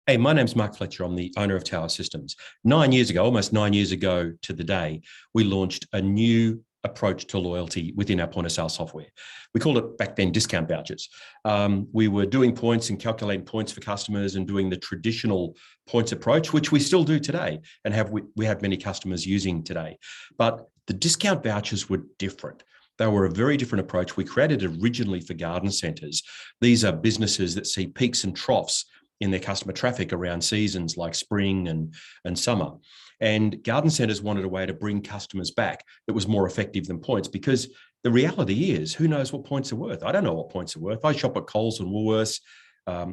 Hey, my name's Mark Fletcher. I'm the owner of Tower Systems. 9 years ago, almost 9 years ago to the day, we launched a new approach to loyalty within our point of sale software. We called it back then discount vouchers. We were doing points and calculating points for customers and doing the traditional points approach, which we still do today and we have many customers using today. But the discount vouchers were different. They were a very different approach. We created originally for garden centres. These are businesses that see peaks and troughs in their customer traffic around seasons like spring and summer. And garden centres wanted a way to bring customers back that was more effective than points, because the reality is, who knows what points are worth? I don't know what points are worth. I shop at Coles and Woolworths.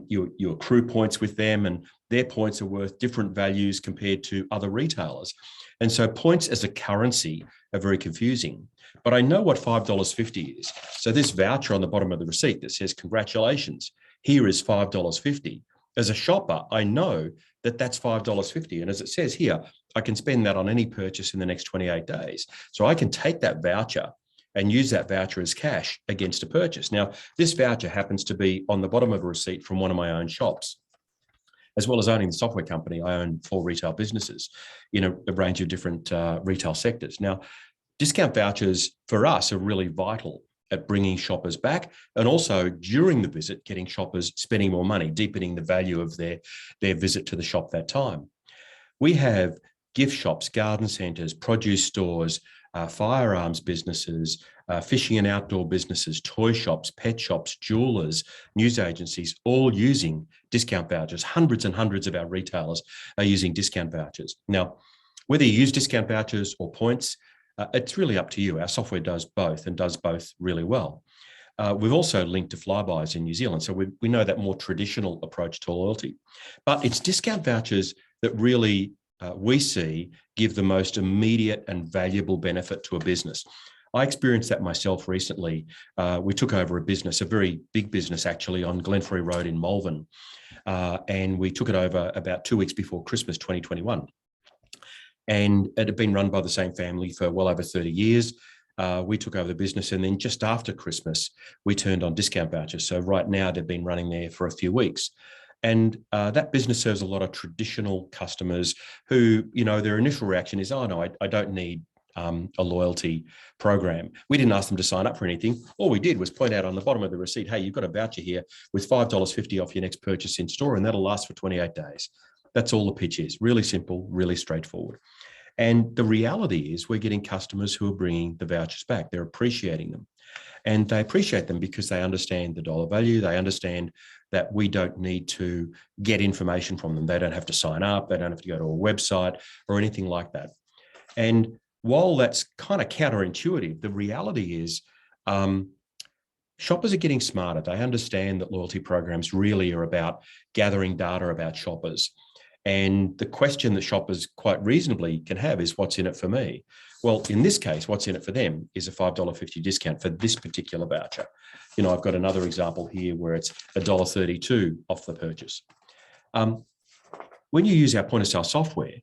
You accrue points with them, and their points are worth different values compared to other retailers. And so points as a currency are very confusing. But I know what $5.50 is. So this voucher on the bottom of the receipt that says, congratulations, here is $5.50. As a shopper, I know that that's $5.50. And as it says here, I can spend that on any purchase in the next 28 days. So I can take that voucher and use that voucher as cash against a purchase. Now, this voucher happens to be on the bottom of a receipt from one of my own shops. As well as owning the software company, I own 4 retail businesses in a range of different retail sectors. Now, discount vouchers for us are really vital at bringing shoppers back, and also during the visit, getting shoppers spending more money, deepening the value of their visit to the shop that time. We have gift shops, garden centres, produce stores, firearms businesses, fishing and outdoor businesses, toy shops, pet shops, jewellers, news agencies, all using discount vouchers. Hundreds and hundreds of our retailers are using discount vouchers. Now, whether you use discount vouchers or points, it's really up to you. Our software does both and does both really well. We've also linked to Flybuys in New Zealand, so we know that more traditional approach to loyalty. But it's discount vouchers that really we see give the most immediate and valuable benefit to a business. I experienced that myself recently. We took over a business, a very big business actually, on Glenferrie Road in Malvern, and we took it over about 2 weeks before Christmas 2021. And it had been run by the same family for well over 30 years. We took over the business, and then just after Christmas, we turned on discount vouchers. So right now they've been running there for a few weeks. And that business serves a lot of traditional customers who, their initial reaction is, oh no, I don't need a loyalty program. We didn't ask them to sign up for anything. All we did was point out on the bottom of the receipt, hey, you've got a voucher here with $5.50 off your next purchase in store, and that'll last for 28 days. That's all the pitch is. Really simple, really straightforward. And the reality is we're getting customers who are bringing the vouchers back. They're appreciating them. And they appreciate them because they understand the dollar value. They understand that we don't need to get information from them. They don't have to sign up. They don't have to go to a website or anything like that. And while that's kind of counterintuitive, the reality is shoppers are getting smarter. They understand that loyalty programs really are about gathering data about shoppers. And the question that shoppers quite reasonably can have is, what's in it for me? Well, in this case, what's in it for them is a $5.50 discount for this particular voucher. I've got another example here where it's $1.32 off the purchase. When you use our point of sale software,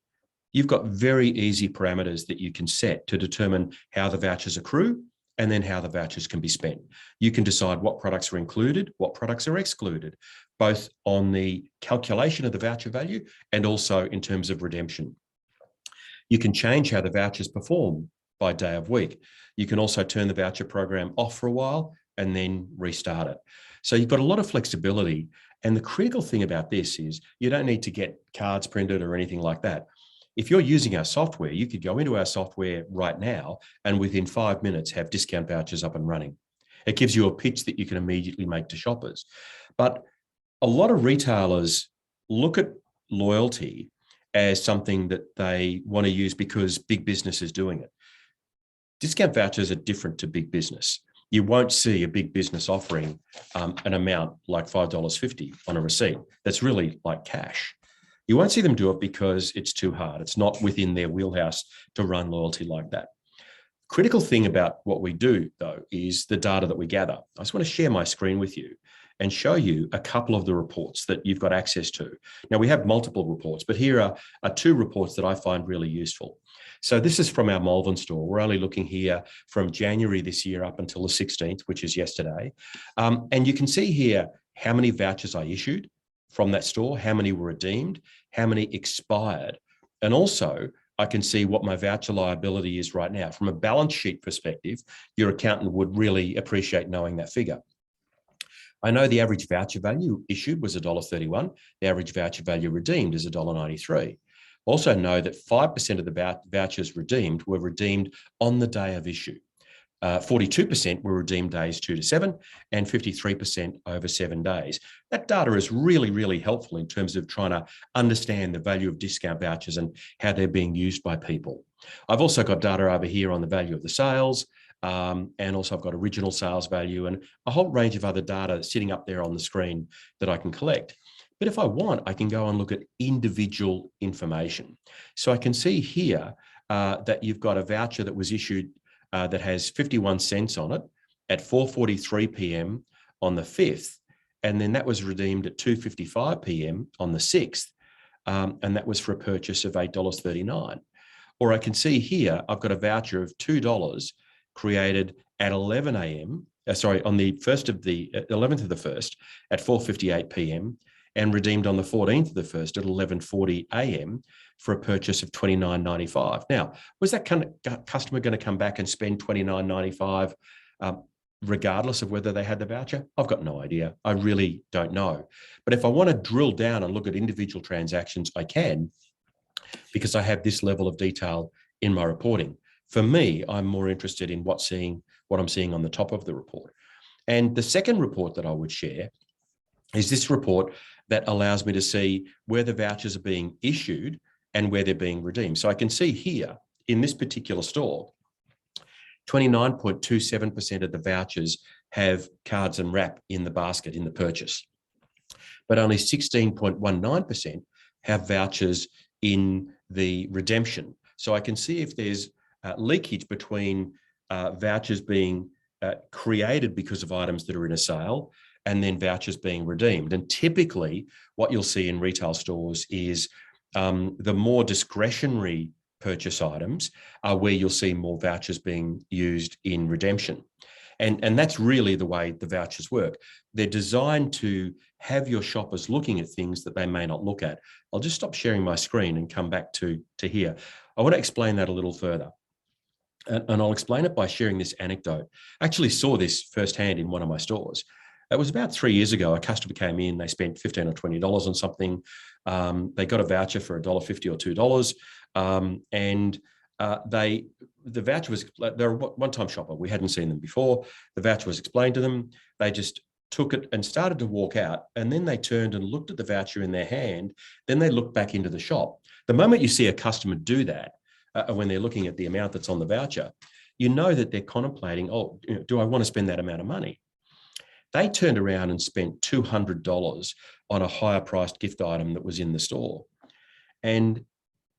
you've got very easy parameters that you can set to determine how the vouchers accrue and then how the vouchers can be spent. You can decide what products are included, what products are excluded, both on the calculation of the voucher value and also in terms of redemption. You can change how the vouchers perform by day of week. You can also turn the voucher program off for a while and then restart it. So you've got a lot of flexibility. And the critical thing about this is you don't need to get cards printed or anything like that. If you're using our software, you could go into our software right now and within 5 minutes have discount vouchers up and running. It gives you a pitch that you can immediately make to shoppers. But a lot of retailers look at loyalty as something that they want to use because big business is doing it. Discount vouchers are different to big business. You won't see a big business offering an amount like $5.50 on a receipt. That's really like cash. You won't see them do it because it's too hard. It's not within their wheelhouse to run loyalty like that. Critical thing about what we do, though, is the data that we gather. I just want to share my screen with you and show you a couple of the reports that you've got access to. Now, we have multiple reports, but here are 2 reports that I find really useful. So this is from our Malvern store. We're only looking here from January this year up until the 16th, which is yesterday. And you can see here how many vouchers I issued from that store, how many were redeemed, how many expired, and also I can see what my voucher liability is right now. From a balance sheet perspective, your accountant would really appreciate knowing that figure. I know the average voucher value issued was $1.31. The average voucher value redeemed is $1.93. Also know that 5% of the vouchers redeemed were redeemed on the day of issue. 42% were redeemed days 2 to 7 and 53% over 7 days. That data is really, really helpful in terms of trying to understand the value of discount vouchers and how they're being used by people. I've also got data over here on the value of the sales, and also I've got original sales value and a whole range of other data sitting up there on the screen that I can collect. But if I want, I can go and look at individual information. So I can see here that you've got a voucher that was issued that has 51 cents on it at 4:43 p.m. on the 5th, and then that was redeemed at 2:55 p.m. on the 6th, and that was for a purchase of $8.39. Or I can see here, I've got a voucher of $2 created at 11 a.m., on the 1st of the 11th of the 1st at 4:58 p.m. and redeemed on the 14th of the 1st at 11:40 a.m. for a purchase of $29.95. Now, was that customer going to come back and spend $29.95 regardless of whether they had the voucher? I've got no idea. I really don't know. But if I want to drill down and look at individual transactions, I can, because I have this level of detail in my reporting. For me, I'm more interested in what I'm seeing on the top of the report. And the second report that I would share is this report that allows me to see where the vouchers are being issued and where they're being redeemed. So I can see here in this particular store, 29.27% of the vouchers have cards and wrap in the basket in the purchase, but only 16.19% have vouchers in the redemption. So I can see if there's leakage between vouchers being created because of items that are in a sale and then vouchers being redeemed. And typically what you'll see in retail stores is the more discretionary purchase items are where you'll see more vouchers being used in redemption. And that's really the way the vouchers work. They're designed to have your shoppers looking at things that they may not look at. I'll just stop sharing my screen and come back to here. I want to explain that a little further. And I'll explain it by sharing this anecdote. I actually saw this firsthand in one of my stores. It was about 3 years ago. A customer came in, they spent $15 or $20 on something. They got a voucher for $1.50 or $2. And the voucher was, they're a one-time shopper. We hadn't seen them before. The voucher was explained to them. They just took it and started to walk out. And then they turned and looked at the voucher in their hand. Then they looked back into the shop. The moment you see a customer do that, when they're looking at the amount that's on the voucher, you know that they're contemplating, oh, do I want to spend that amount of money? They turned around and spent $200 on a higher priced gift item that was in the store. And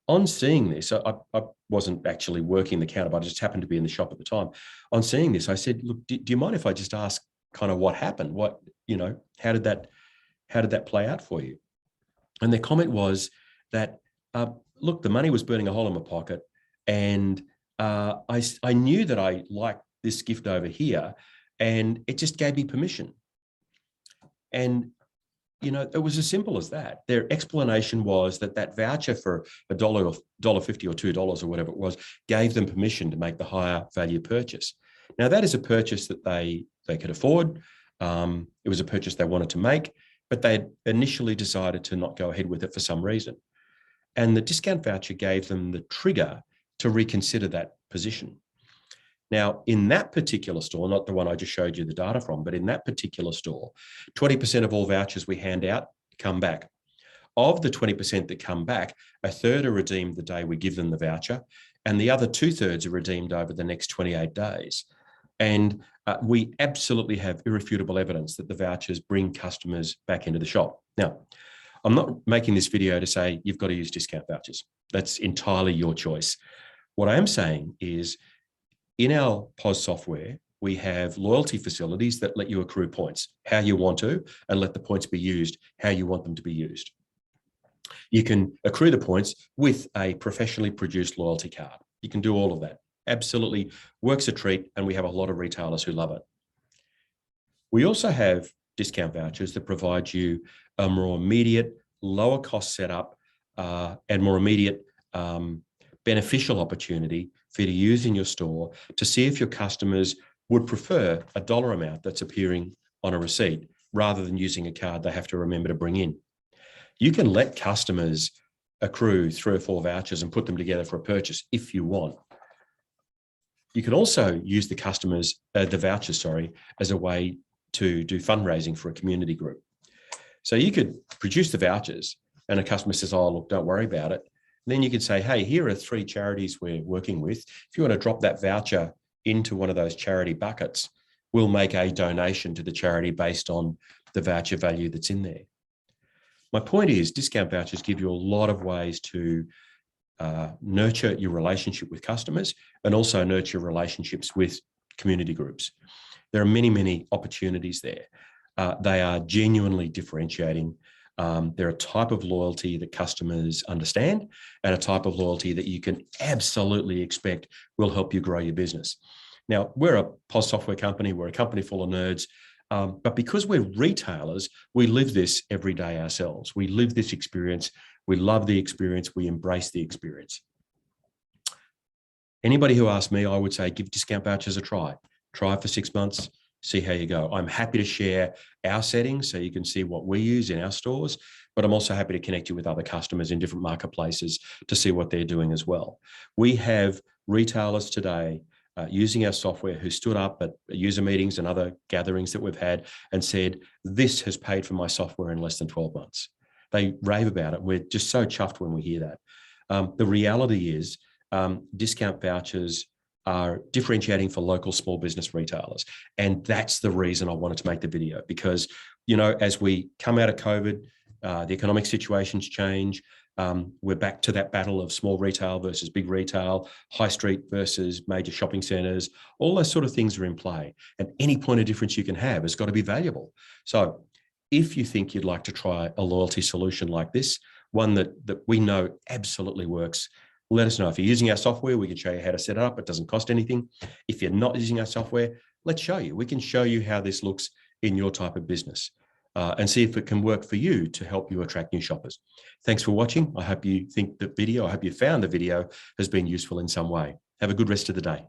on seeing this, I wasn't actually working the counter, but I just happened to be in the shop at the time. On seeing this, I said, look, do you mind if I just ask kind of what happened? How did that play out for you? And their comment was that, look, the money was burning a hole in my pocket. And I knew that I liked this gift over here, and it just gave me permission. And, it was as simple as that. Their explanation was that voucher for $1 or $1.50 or $2 or whatever it was, gave them permission to make the higher value purchase. Now, that is a purchase that they could afford. It was a purchase they wanted to make, but they initially decided to not go ahead with it for some reason. And the discount voucher gave them the trigger to reconsider that position. Now, in that particular store, not the one I just showed you the data from, but in that particular store, 20% of all vouchers we hand out come back. Of the 20% that come back, a third are redeemed the day we give them the voucher, and the other 2/3 are redeemed over the next 28 days. And we absolutely have irrefutable evidence that the vouchers bring customers back into the shop. Now, I'm not making this video to say you've got to use discount vouchers. That's entirely your choice. What I am saying is, in our POS software, we have loyalty facilities that let you accrue points how you want to, and let the points be used how you want them to be used. You can accrue the points with a professionally produced loyalty card. You can do all of that. Absolutely works a treat, and we have a lot of retailers who love it. We also have discount vouchers that provide you a more immediate, lower cost setup and more immediate beneficial opportunity for you to use in your store to see if your customers would prefer a dollar amount that's appearing on a receipt rather than using a card they have to remember to bring in. You can let customers accrue 3 or 4 vouchers and put them together for a purchase if you want. You can also use the vouchers, as a way to do fundraising for a community group. So you could produce the vouchers and a customer says, oh, look, don't worry about it. And then you could say, hey, here are 3 charities we're working with. If you want to drop that voucher into one of those charity buckets, we'll make a donation to the charity based on the voucher value that's in there. My point is, discount vouchers give you a lot of ways to nurture your relationship with customers and also nurture relationships with community groups. There are many, many opportunities there. They are genuinely differentiating. They're a type of loyalty that customers understand and a type of loyalty that you can absolutely expect will help you grow your business. Now, we're a POS software company. We're a company full of nerds. But because we're retailers, we live this every day ourselves. We live this experience. We love the experience. We embrace the experience. Anybody who asks me, I would say, give discount vouchers a try. Try it for 6 months, see how you go. I'm happy to share our settings so you can see what we use in our stores, but I'm also happy to connect you with other customers in different marketplaces to see what they're doing as well. We have retailers today using our software who stood up at user meetings and other gatherings that we've had and said, this has paid for my software in less than 12 months. They rave about it. We're just so chuffed when we hear that. The reality is discount vouchers are differentiating for local small business retailers. And that's the reason I wanted to make the video, because, you know, as we come out of COVID, the economic situations change. We're back to that battle of small retail versus big retail, high street versus major shopping centers. All those sort of things are in play. And any point of difference you can have has got to be valuable. So if you think you'd like to try a loyalty solution like this, one that we know absolutely works, let us know. If you're using our software, we can show you how to set it up. It doesn't cost anything. If you're not using our software, let's show you. We can show you how this looks in your type of business. And see if it can work for you to help you attract new shoppers. Thanks for watching. I hope you found the video has been useful in some way. Have a good rest of the day.